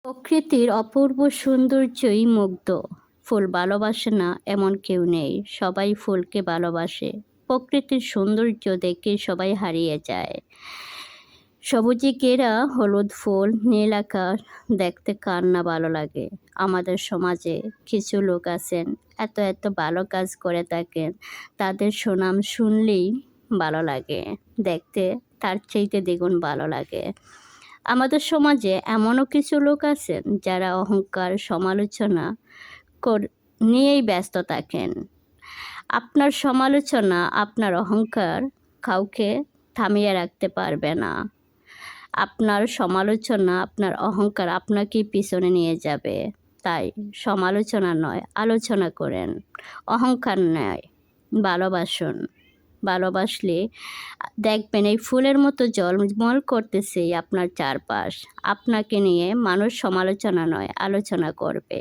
প্রকৃতির অপূর্ব সৌন্দর্যই মুগ্ধ। ফুল ভালোবাসে না এমন কেউ নেই। সবাই ফুলকে ভালোবাসে। প্রকৃতির সৌন্দর্য দেখে সবাই হারিয়ে যায়। সবুজে ঘেরা হলুদ ফুল, নীল আকাশ দেখতে কার না ভালো লাগে। আমাদের সমাজে কিছু লোক আছেন এত এত ভালো কাজ করে থাকেন, তাদের সুনাম শুনলেই ভালো লাগে, দেখতে তার চাইতে দ্বিগুণ ভালো লাগে। আমাদের সমাজে এমনও কিছু লোক আছেন যারা অহংকার, সমালোচনা নিয়েই ব্যস্ত থাকেন। আপনার সমালোচনা, আপনার অহংকার কাউকে থামিয়ে রাখতে পারবে না। আপনার সমালোচনা, আপনার অহংকার আপনাকেই পিছনে নিয়ে যাবে। তাই সমালোচনা নয়, আলোচনা করেন। অহংকার নয়, ভালোবাসুন। ভালোবাসলে দেখবেন এই ফুলের মতো ঝলমল করতেছে আপনার চারপাশ। আপনাকে নিয়ে মানুষ সমালোচনা নয়, আলোচনা করবে।